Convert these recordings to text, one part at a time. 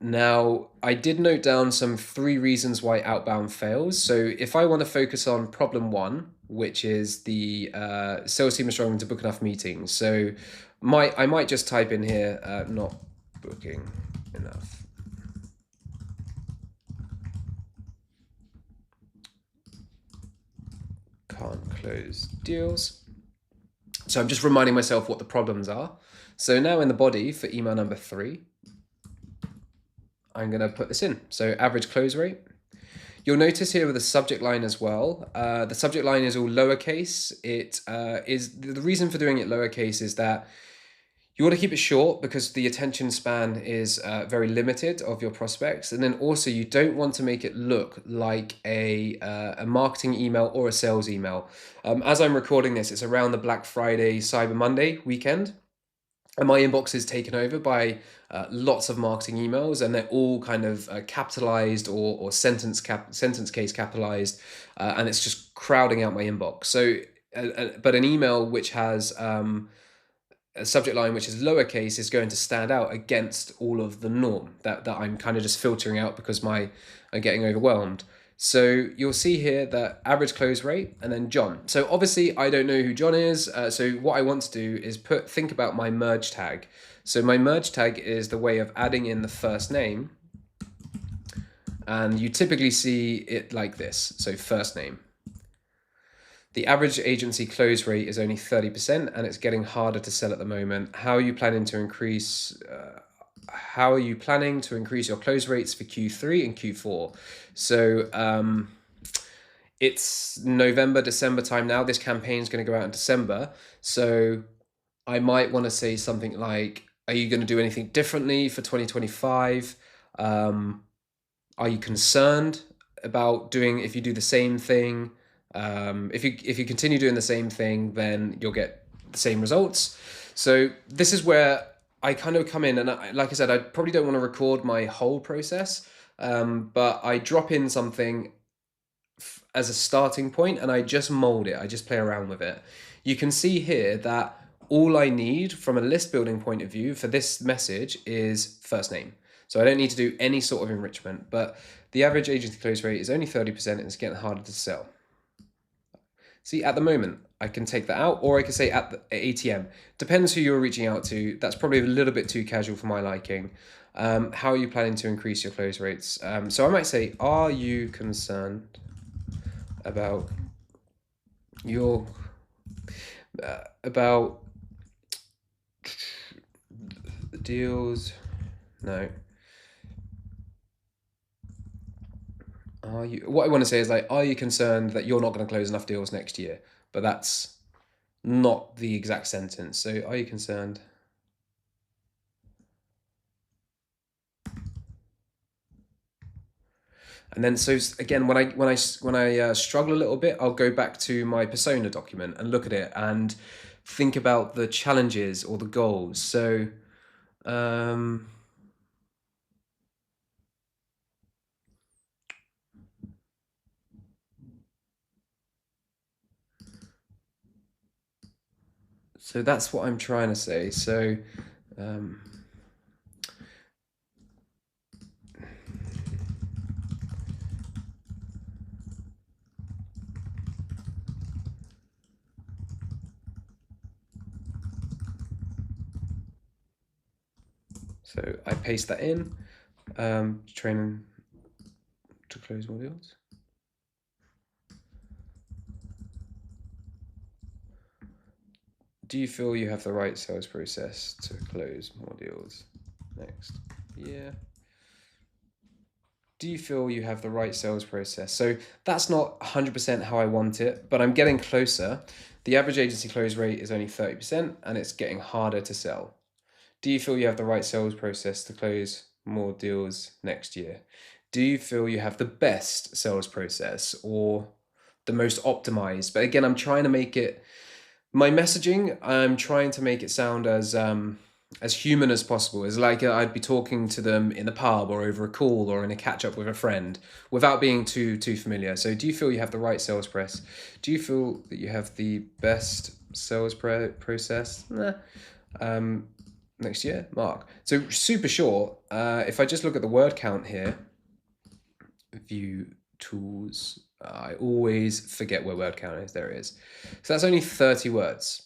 Now, I did note down some 3 reasons why Outbound fails. So if I want to focus on problem 1, which is the sales team is struggling to book enough meetings. So I might just type in here, not booking enough. Can't close deals. So I'm just reminding myself what the problems are. So now in the body for email number 3, I'm going to put this in. So average close rate. You'll notice here with the subject line as well, the subject line is all lowercase. It is the reason for doing it lowercase is that you want to keep it short because the attention span is very limited of your prospects. And then also you don't want to make it look like a marketing email or a sales email. As I'm recording this, it's around the Black Friday, Cyber Monday weekend. And my inbox is taken over by lots of marketing emails, and they're all kind of capitalized or sentence case capitalized, and it's just crowding out my inbox. So, but an email which has a subject line which is lowercase is going to stand out against all of the norm that I'm kind of just filtering out because I'm getting overwhelmed. So you'll see here that average close rate and then John. So obviously I don't know who John is. So what I want to do is think about my merge tag. So my merge tag is the way of adding in the first name. And you typically see it like this. So first name. The average agency close rate is only 30% and it's getting harder to sell at the moment. How are you planning to increase your close rates for Q3 and Q4? So it's November, December time now. This campaign is going to go out in December. So I might want to say something like, are you going to do anything differently for 2025? Are you concerned about if you do the same thing? If you continue doing the same thing, then you'll get the same results. So this is where I kind of come in, and like I said, I probably don't want to record my whole process, but I drop in something as a starting point, and I just mold it. I just play around with it. You can see here that all I need from a list building point of view for this message is first name. So I don't need to do any sort of enrichment, but the average agency close rate is only 30% and it's getting harder to sell. See, at the moment, I can take that out, or I can say at the ATM. Depends who you're reaching out to. That's probably a little bit too casual for my liking. How are you planning to increase your close rates? So I might say, are you concerned about your about the deals? No. What I want to say is like, are you concerned that you're not going to close enough deals next year? But that's not the exact sentence. So are you concerned? And then, so again, when I struggle a little bit, I'll go back to my persona document and look at it and think about the challenges or the goals. So, so that's what I'm trying to say. So, so I paste that in, training to close more deals. Do you feel you have the right sales process to close more deals next year? Do you feel you have the right sales process? So that's not 100% how I want it, but I'm getting closer. The average agency close rate is only 30% and it's getting harder to sell. Do you feel you have the right sales process to close more deals next year? Do you feel you have the best sales process or the most optimized? But again, I'm trying to make it, my messaging, I'm trying to make it sound as human as possible. It's like I'd be talking to them in a pub or over a call or in a catch up with a friend without being too familiar. So do you feel you have the right sales press? Do you feel that you have the best sales process? Nah. next year, Mark. So super short. If I just look at the word count here, view tools, I always forget where word count is. There it is. So that's only 30 words.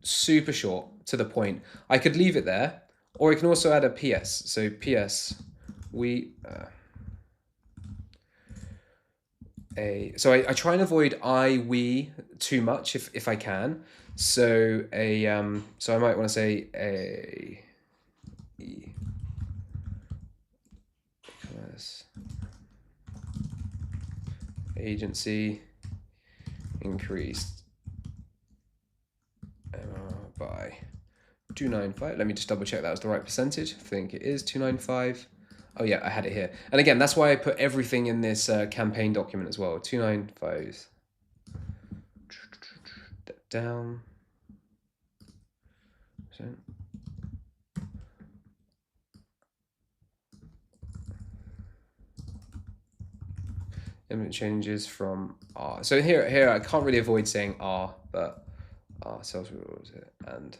Super short, to the point. I could leave it there, or I can also add a PS. So PS, we... So I try and avoid we too much if I can. So so I might want to say a e-commerce agency increased by 295. Let me just double check that was the right percentage. I think it is 295. Oh yeah, I had it here. And again, that's why I put everything in this campaign document as well. 295. Down. So. Image changes from R. So here I can't really avoid saying R, but R sales rules and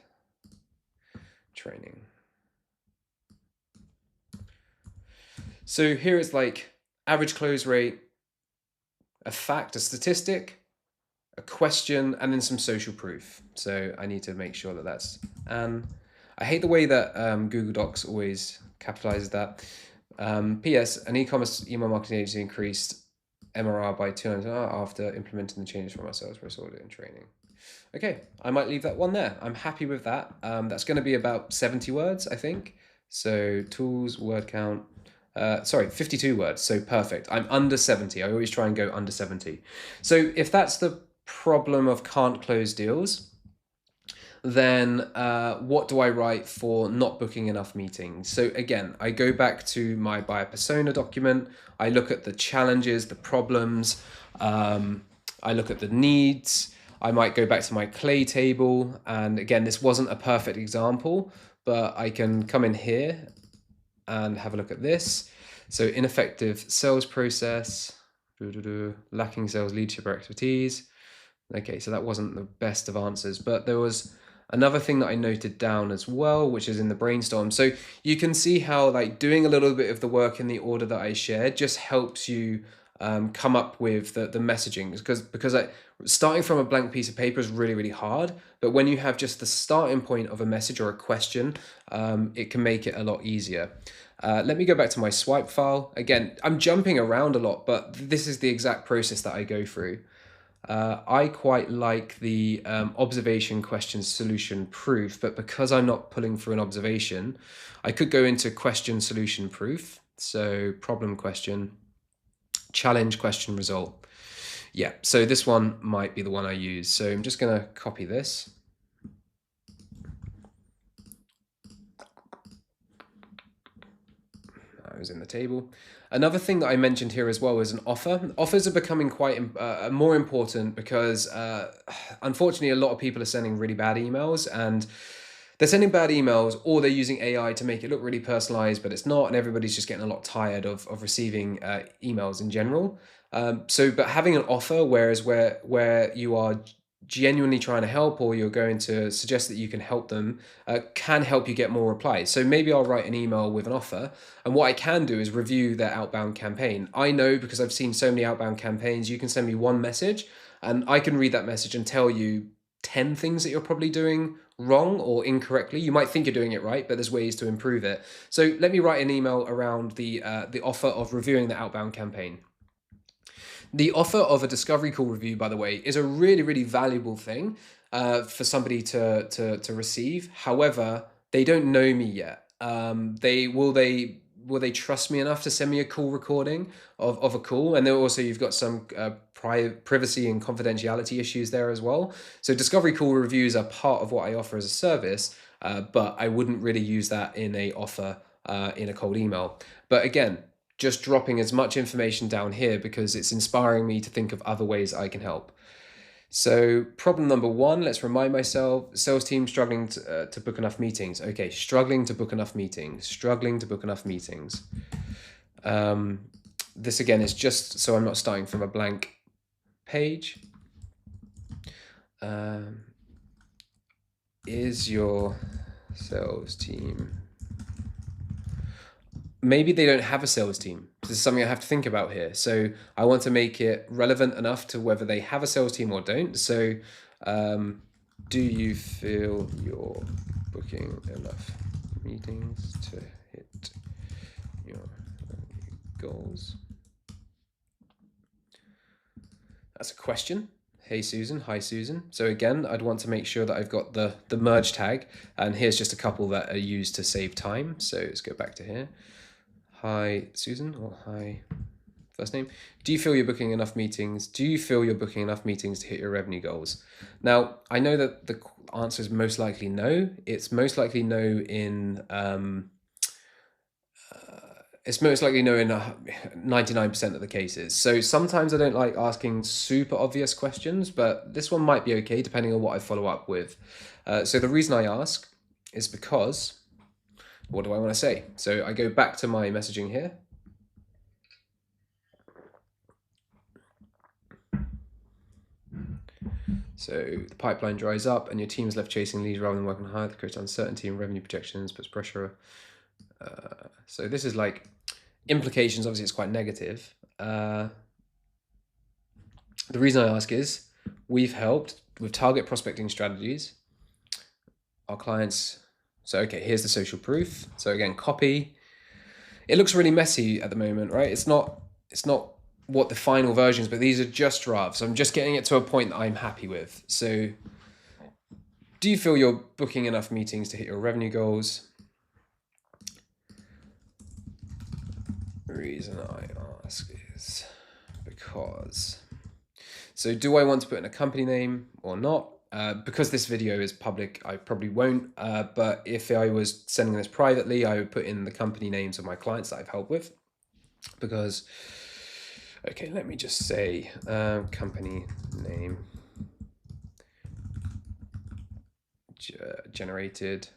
training. So here it's like average close rate, a fact, a statistic, a question, and then some social proof. So I need to make sure that that's, and I hate the way that Google Docs always capitalizes that. PS, an e-commerce email marketing agency increased MRR by 200 after implementing the changes from our Salesforce audit and training. Okay, I might leave that one there. I'm happy with that. That's going to be about 70 words, I think. So tools, word count, 52 words. So perfect. I'm under 70. I always try and go under 70. So if that's the problem of can't close deals, then what do I write for not booking enough meetings? So again, I go back to my buyer persona document. I look at the challenges, the problems. I look at the needs. I might go back to my clay table. And again, this wasn't a perfect example, but I can come in here and have a look at this. So ineffective sales process, lacking sales leadership or expertise. Okay, so that wasn't the best of answers, but there was another thing that I noted down as well, which is in the brainstorm. So you can see how like doing a little bit of the work in the order that I shared just helps you come up with the messaging, because starting from a blank piece of paper is really, really hard. But when you have just the starting point of a message or a question, it can make it a lot easier. Let me go back to my swipe file. Again, I'm jumping around a lot, but this is the exact process that I go through. I quite like the observation, question, solution, proof, but because I'm not pulling through an observation, I could go into question, solution, proof. So problem, question, challenge, question, result. Yeah, so this one might be the one I use. So I'm just going to copy this. I was in the table. Another thing that I mentioned here as well is an offer. Offers are becoming quite more important because unfortunately a lot of people are sending really bad emails, and they're sending bad emails, or they're using AI to make it look really personalized, but it's not, and everybody's just getting a lot tired of receiving emails in general. But having an offer, where you are genuinely trying to help, or you're going to suggest that you can help them, can help you get more replies. So maybe I'll write an email with an offer, and what I can do is review their outbound campaign. I know, because I've seen so many outbound campaigns, you can send me one message and I can read that message and tell you 10 things that you're probably doing wrong or incorrectly. You might think you're doing it right, but there's ways to improve it. So let me write an email around the offer of reviewing the outbound campaign. The offer of a discovery call review, by the way, is a really, really valuable thing for somebody to receive. However, they don't know me yet. Will they trust me enough to send me a call recording of a call? And then also you've got some privacy and confidentiality issues there as well. So discovery call reviews are part of what I offer as a service, but I wouldn't really use that in a offer in a cold email. But again, just dropping as much information down here because it's inspiring me to think of other ways I can help. So problem number one, let's remind myself, sales team struggling to book enough meetings. Okay, struggling to book enough meetings, struggling to book enough meetings. This again is just so I'm not starting from a blank page. Is your sales team. Maybe they don't have a sales team. This is something I have to think about here. So I want to make it relevant enough to whether they have a sales team or don't. So do you feel you're booking enough meetings to hit your goals? That's a question. Hey Susan, hi Susan. So again, I'd want to make sure that I've got the merge tag, and here's just a couple that are used to save time. So let's go back to here. Hi Susan, or hi first name. Do you feel you're booking enough meetings? Do you feel you're booking enough meetings to hit your revenue goals? Now, I know that the answer is most likely no. It's most likely no in 99% of the cases. So sometimes I don't like asking super obvious questions, but this one might be okay depending on what I follow up with. So the reason I ask is because, what do I want to say? So I go back to my messaging here. So the pipeline dries up and your team is left chasing leads rather than working hard. That creates uncertainty in revenue projections, puts pressure. So this is like implications. Obviously, it's quite negative. The reason I ask is we've helped with target prospecting strategies. Our clients. So, okay, here's the social proof. So again, copy. It looks really messy at the moment, right? It's not what the final versions, but these are just drafts. I'm just getting it to a point that I'm happy with. So do you feel you're booking enough meetings to hit your revenue goals? The reason I ask is because. So do I want to put in a company name or not? Because this video is public, I probably won't. But if I was sending this privately, I would put in the company names of my clients that I've helped with. Because, okay, let me just say company name generated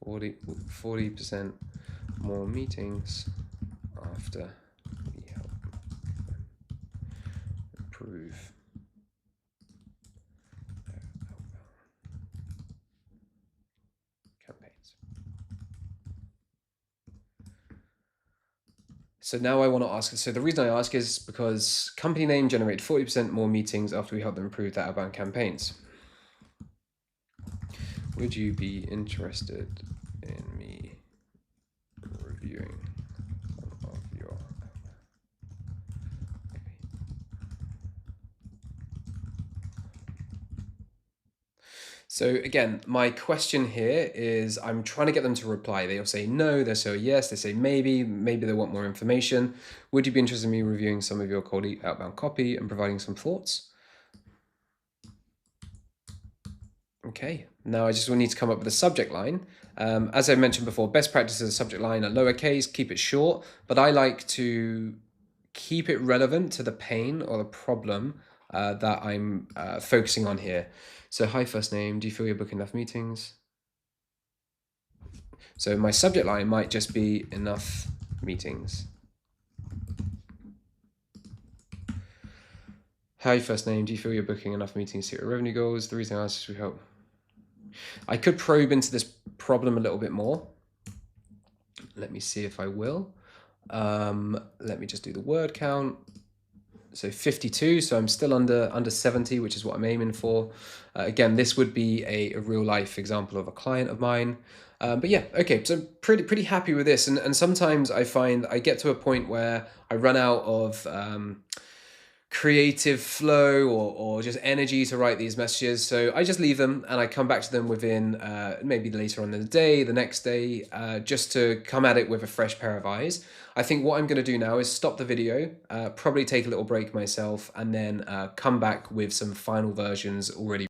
40% more meetings after we help improve campaigns. So now I want to ask, so the reason I ask is because company name generated 40% more meetings after we helped them improve their outbound campaigns. Would you be interested in me reviewing some of your... So again, my question here is I'm trying to get them to reply. They'll say no, they'll say yes, they say maybe they want more information. Would you be interested in me reviewing some of your cold outbound copy and providing some thoughts? Okay, now I just will need to come up with a subject line. As I mentioned before, best practice is a subject line at lowercase, keep it short, but I like to keep it relevant to the pain or the problem that I'm focusing on here. So hi first name, do you feel you're booking enough meetings? So my subject line might just be enough meetings. Hi first name, do you feel you're booking enough meetings to hit your revenue goals? The reason I asked is we help. I could probe into this problem a little bit more. Let me see if I will. Let me just do the word count. So 52, so I'm still under 70, which is what I'm aiming for. Again, this would be a real life example of a client of mine. But yeah, okay, so pretty happy with this. And sometimes I find I get to a point where I run out of creative flow or just energy to write these messages. So I just leave them and I come back to them within maybe later on in the day, the next day, just to come at it with a fresh pair of eyes. I think what I'm going to do now is stop the video, probably take a little break myself, and then come back with some final versions already